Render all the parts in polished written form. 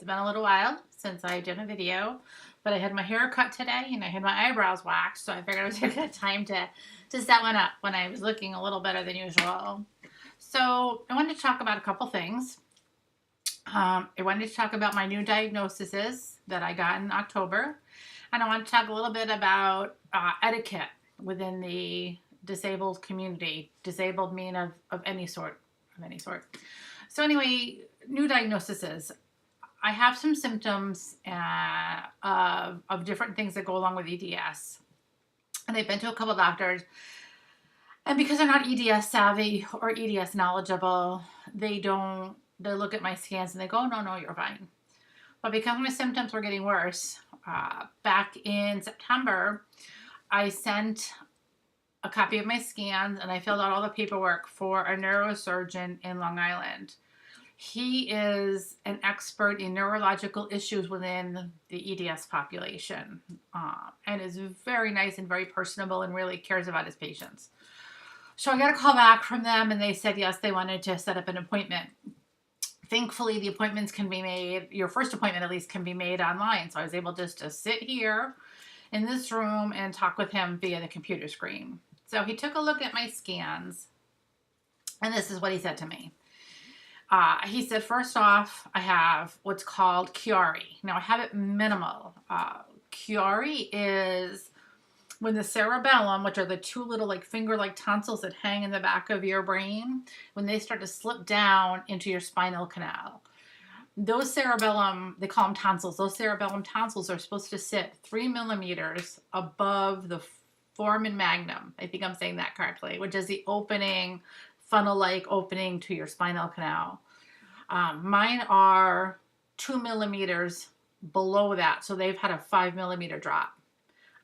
been a little while since I did a video, but I had my hair cut today and I had my eyebrows waxed, so I figured it was a good time to set one up when I was looking a little better than usual. So I wanted to talk about a couple things. I wanted to talk about my new diagnoses that I got in October, and I want to talk a little bit about etiquette within the disabled community. Disabled mean of any sort, of any sort. So anyway, new diagnoses. I have some symptoms of different things that go along with EDS. And I've been to a couple doctors. And because they're not EDS savvy or EDS knowledgeable, they look at my scans and they go, no, you're fine. But because my symptoms were getting worse, back in September, I sent a copy of my scans and I filled out all the paperwork for a neurosurgeon in Long Island. He is an expert in neurological issues within the EDS population, and is very nice and very personable and really cares about his patients. So I got a call back from them and they said yes, they wanted to set up an appointment. Thankfully, the appointments can be made, your first appointment at least can be made online. So I was able just to sit here in this room and talk with him via the computer screen. So he took a look at my scans and this is what he said to me. He said, first off, I have what's called Chiari. Now, I have it minimal. Chiari is when the cerebellum, which are the two little like finger-like tonsils that hang in the back of your brain, when they start to slip down into your spinal canal. Those cerebellum, they call them tonsils, those cerebellum tonsils are supposed to sit 3 millimeters above the foramen magnum. I think I'm saying that correctly, which is the opening, funnel-like opening to your spinal canal. Mine are 2 millimeters below that, so they've had a 5 millimeter drop.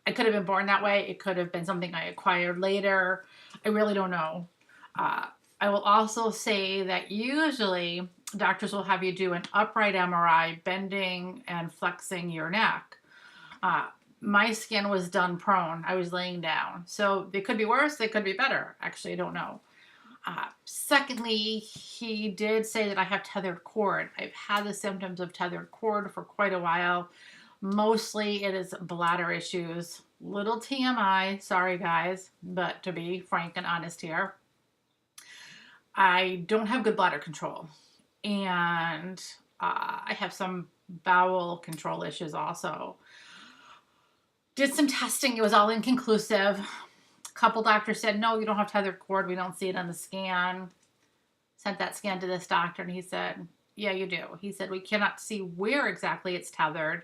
I could have been born that way. It could have been something I acquired later. I really don't know. I will also say that usually doctors will have you do an upright MRI, bending and flexing your neck. My skin was done prone. I was laying down. So they could be worse. They could be better. Actually, I don't know. Secondly, he did say that I have tethered cord. I've had the symptoms of tethered cord for quite a while. Mostly it is bladder issues. Little TMI, sorry guys, but to be frank and honest here, I don't have good bladder control. And I have some bowel control issues also. Did some testing. It was all inconclusive. A couple doctors said, no, you don't have tethered cord. We don't see it on the scan. Sent that scan to this doctor and he said, yeah, you do. He said, we cannot see where exactly it's tethered,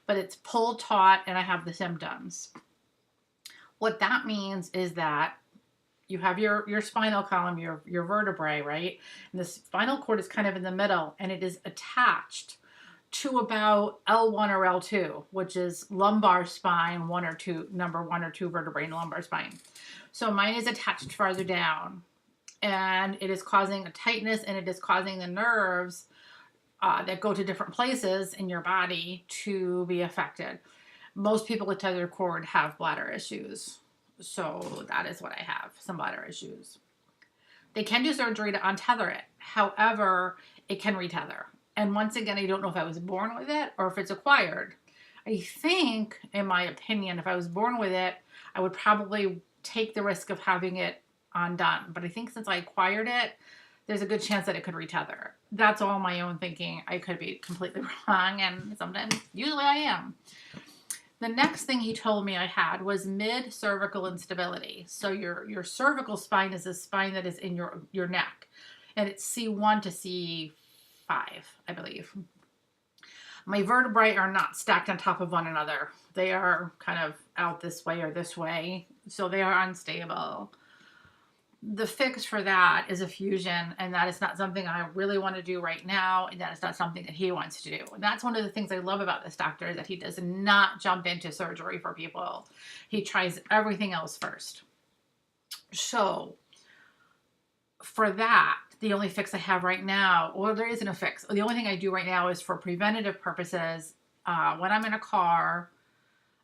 but it's pulled taut and I have the symptoms. What that means is that you have your spinal column, your vertebrae, right? And the spinal cord is kind of in the middle and it is attached to about L1 or L2, which is lumbar spine, number one or two vertebrae in the lumbar spine. So mine is attached farther down and it is causing a tightness and it is causing the nerves that go to different places in your body to be affected. Most people with tethered cord have bladder issues. So that is what I have, some bladder issues. They can do surgery to untether it. However, it can retether. And once again, I don't know if I was born with it or if it's acquired. I think, in my opinion, if I was born with it, I would probably take the risk of having it undone. But I think since I acquired it, there's a good chance that it could retether. That's all my own thinking. I could be completely wrong, and sometimes, usually I am. The next thing he told me I had was mid-cervical instability. So your cervical spine is a spine that is in your neck, and it's C1 to C5, I believe. My vertebrae are not stacked on top of one another. They are kind of out this way or this way, so they are unstable. The fix for that is a fusion, and that is not something I really want to do right now, and that is not something that he wants to do. And that's one of the things I love about this doctor, is that he does not jump into surgery for people. He tries everything else first. So for that, the only fix I have right now, well, there isn't a fix. The only thing I do right now is for preventative purposes. When I'm in a car,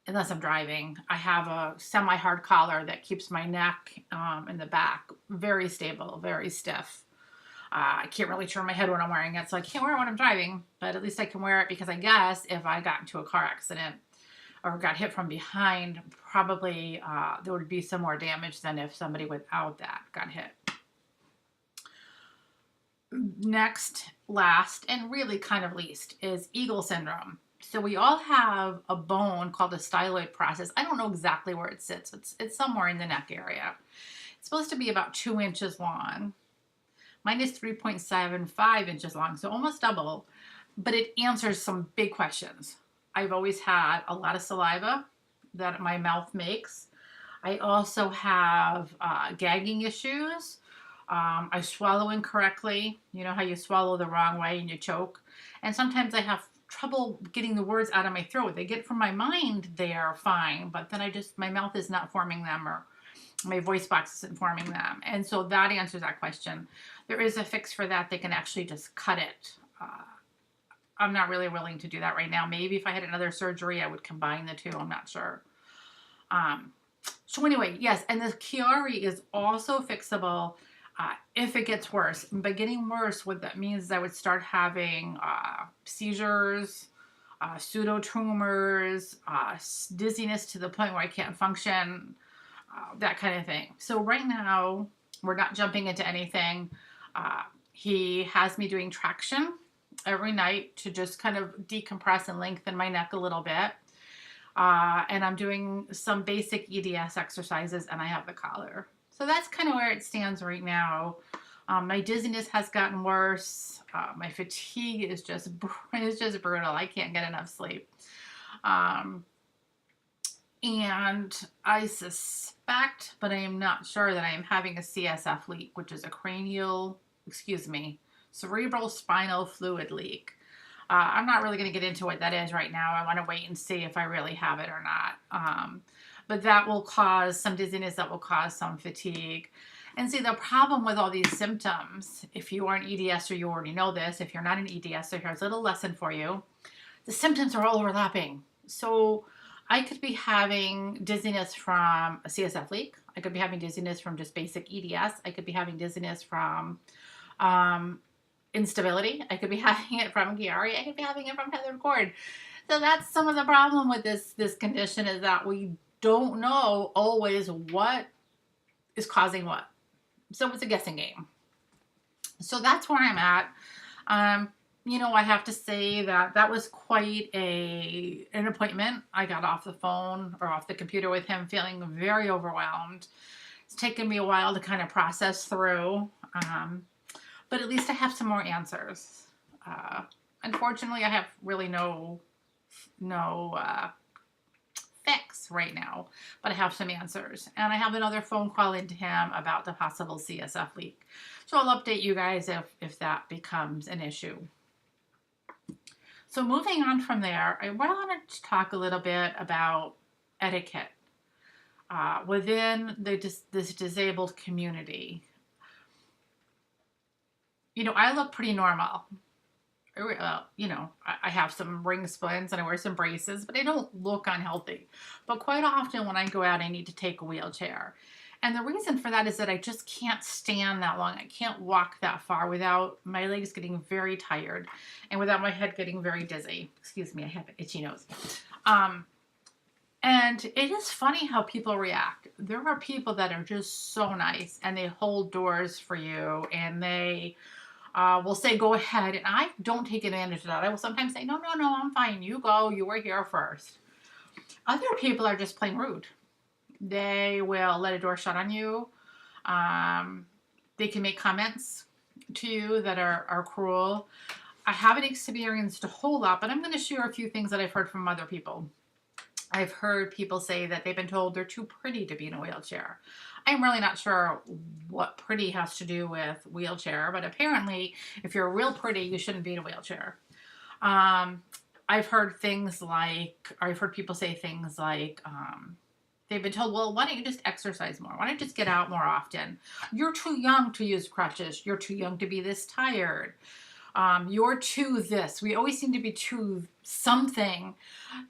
unless I'm driving, I have a semi-hard collar that keeps my neck in the back very stable, very stiff. I can't really turn my head when I'm wearing it, so I can't wear it when I'm driving, but at least I can wear it because I guess if I got into a car accident or got hit from behind, probably there would be some more damage than if somebody without that got hit. Next, last, and really kind of least is Eagle syndrome. So we all have a bone called a styloid process. I don't know exactly where it sits. It's somewhere in the neck area. It's supposed to be about 2 inches long. Mine is 3.75 inches long, so almost double, but it answers some big questions. I've always had a lot of saliva that my mouth makes. I also have gagging issues. I swallow incorrectly. You know how you swallow the wrong way and you choke? And sometimes I have trouble getting the words out of my throat. They get from my mind, they are fine, but then my mouth is not forming them, or my voice box isn't forming them. And so that answers that question. There is a fix for that. They can actually just cut it. I'm not really willing to do that right now. Maybe if I had another surgery, I would combine the two. I'm not sure. So anyway, yes, and the Chiari is also fixable if it gets worse. By getting worse, what that means is I would start having seizures, pseudotumors, dizziness to the point where I can't function, that kind of thing. So right now, we're not jumping into anything. He has me doing traction every night to just kind of decompress and lengthen my neck a little bit. And I'm doing some basic EDS exercises, and I have the collar. So that's kind of where it stands right now. My dizziness has gotten worse. My fatigue is just brutal. I can't get enough sleep. And I suspect, but I am not sure, that I am having a CSF leak, which is a cerebral spinal fluid leak. I'm not really going to get into what that is right now. I want to wait and see if I really have it or not. But that will cause some dizziness, that will cause some fatigue. And see, the problem with all these symptoms, if you are an EDS or you already know this, if you're not an EDS, so here's a little lesson for you. The symptoms are all overlapping. So I could be having dizziness from a CSF leak. I could be having dizziness from just basic EDS. I could be having dizziness from instability. I could be having it from Chiari. I could be having it from tethered cord. So that's some of the problem with this condition, is that we don't know always what is causing what. So it's a guessing game. So that's where I'm at. You know, I have to say that was quite an appointment. I got off the phone or off the computer with him feeling very overwhelmed. It's taken me a while to kind of process through. But at least I have some more answers. Unfortunately, I have really no fix right now, but I have some answers. And I have another phone call into him about the possible CSF leak. So I'll update you guys if that becomes an issue. So moving on from there, I wanted to talk a little bit about etiquette within this disabled community. You know, I look pretty normal. You know, I have some ring splints and I wear some braces, but I don't look unhealthy. But quite often when I go out, I need to take a wheelchair. And the reason for that is that I just can't stand that long. I can't walk that far without my legs getting very tired and without my head getting very dizzy. Excuse me, I have an itchy nose. And it is funny how people react. There are people that are just so nice and they hold doors for you and they will say, go ahead. And I don't take advantage of that. I will sometimes say, no, I'm fine. You go. You were here first. Other people are just plain rude. They will let a door shut on you. They can make comments to you that are cruel. I haven't experienced a whole lot, but I'm going to share a few things that I've heard from other people. I've heard people say that they've been told they're too pretty to be in a wheelchair. I'm really not sure what pretty has to do with wheelchair, but apparently if you're real pretty, you shouldn't be in a wheelchair. I've heard people say things like, they've been told, well, why don't you just exercise more? Why don't you just get out more often? You're too young to use crutches. You're too young to be this tired. You're too this. We always seem to be too something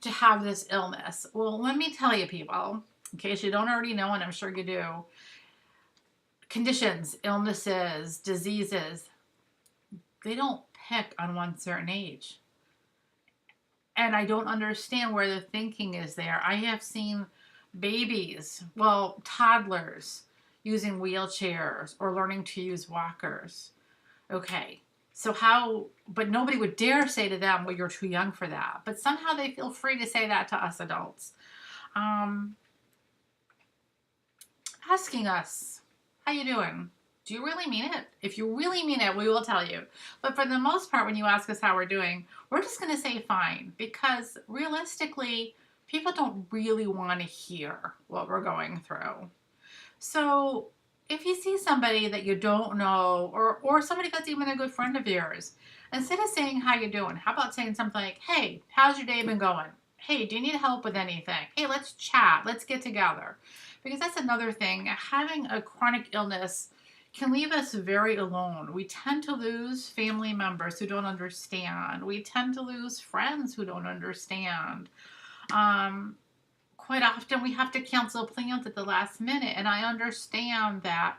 to have this illness. Well, let me tell you, people, in case you don't already know, and I'm sure you do, conditions, illnesses, diseases, they don't pick on one certain age. And I don't understand where the thinking is there. I have seen babies, well, toddlers, using wheelchairs or learning to use walkers. Okay, so how, but nobody would dare say to them, well, you're too young for that. But somehow they feel free to say that to us adults. Um, Asking us, how you doing? Do you really mean it? If you really mean it, we will tell you. But for the most part, when you ask us how we're doing, we're just going to say fine, because realistically, people don't really want to hear what we're going through. So if you see somebody that you don't know, or somebody that's even a good friend of yours, instead of saying how you doing, how about saying something like, hey, how's your day been going? Hey, do you need help with anything? Hey, let's chat. Let's get together. Because that's another thing. Having a chronic illness can leave us very alone. We tend to lose family members who don't understand. We tend to lose friends who don't understand. Quite often we have to cancel plans at the last minute, and I understand that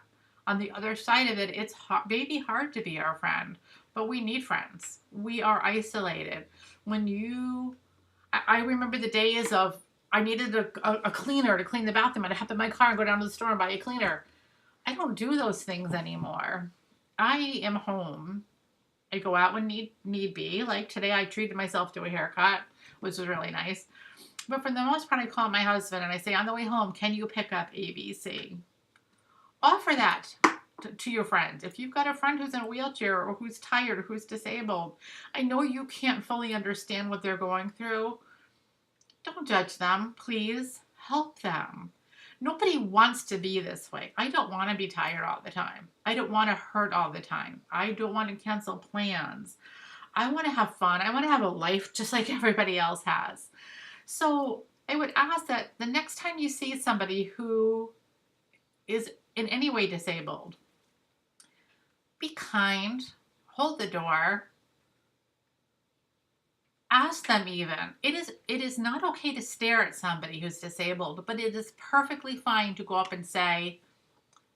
on the other side of it, it's maybe hard to be our friend, but we need friends. We are isolated. I remember the days of I needed a cleaner to clean the bathroom, and I hop in my car and go down to the store and buy a cleaner. I don't do those things anymore. I am home. I go out when need be. Like today, I treated myself to a haircut, which was really nice. But for the most part, I call my husband and I say, on the way home, can you pick up ABC? Offer that to your friends. If you've got a friend who's in a wheelchair or who's tired or who's disabled, I know you can't fully understand what they're going through. Don't judge them, please. Help them. Nobody wants to be this way. I don't want to be tired all the time. I don't want to hurt all the time. I don't want to cancel plans. I want to have fun. I want to have a life just like everybody else has. So I would ask that the next time you see somebody who is in any way disabled, be kind, hold the door, ask them even. It is not okay to stare at somebody who's disabled, but it is perfectly fine to go up and say,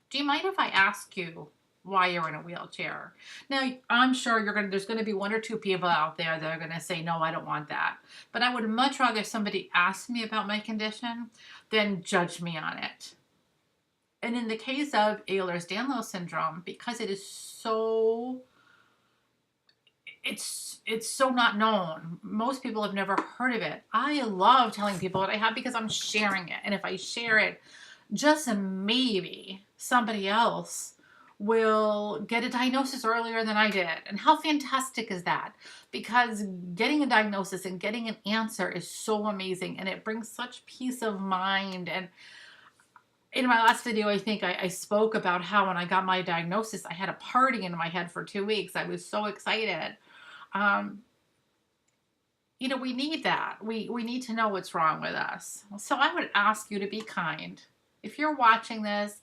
do you mind if I ask you why you're in a wheelchair? Now, I'm sure there's going to be one or two people out there that are going to say, no, I don't want that. But I would much rather somebody ask me about my condition than judge me on it. And in the case of Ehlers-Danlos syndrome, because it is so, it's so not known. Most people have never heard of it. I love telling people what I have because I'm sharing it. And if I share it, just maybe somebody else will get a diagnosis earlier than I did. And how fantastic is that? Because getting a diagnosis and getting an answer is so amazing, and it brings such peace of mind. And in my last video, I think I spoke about how when I got my diagnosis, I had a party in my head for 2 weeks. I was so excited. You know, we need that. We need to know what's wrong with us. So I would ask you to be kind. If you're watching this,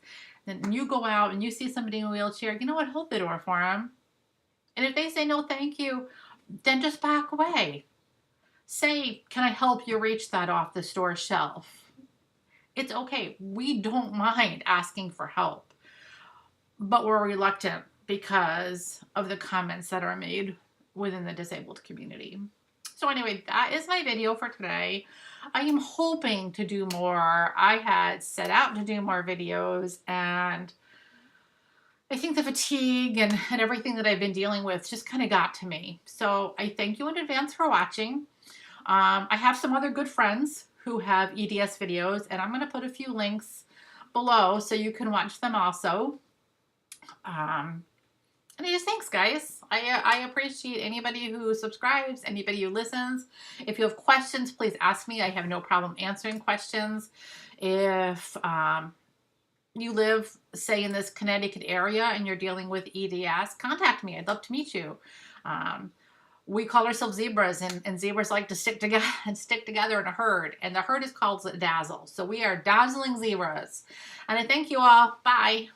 then you go out and you see somebody in a wheelchair, you know what? Hold the door for them. And if they say no, thank you, then just back away. Say, can I help you reach that off the store shelf? It's okay. We don't mind asking for help, but we're reluctant because of the comments that are made within the disabled community. So anyway, that is my video for today. I am hoping to do more. I had set out to do more videos, and I think the fatigue and everything that I've been dealing with just kind of got to me. So I thank you in advance for watching. I have some other good friends who have EDS videos, and I'm going to put a few links below so you can watch them also. And I just thanks, guys. I appreciate anybody who subscribes, anybody who listens. If you have questions, please ask me. I have no problem answering questions. If you live, say, in this Connecticut area and you're dealing with EDS, contact me. I'd love to meet you. We call ourselves zebras, and zebras like to stick together in a herd, and the herd is called dazzle. So we are dazzling zebras. And I thank you all. Bye.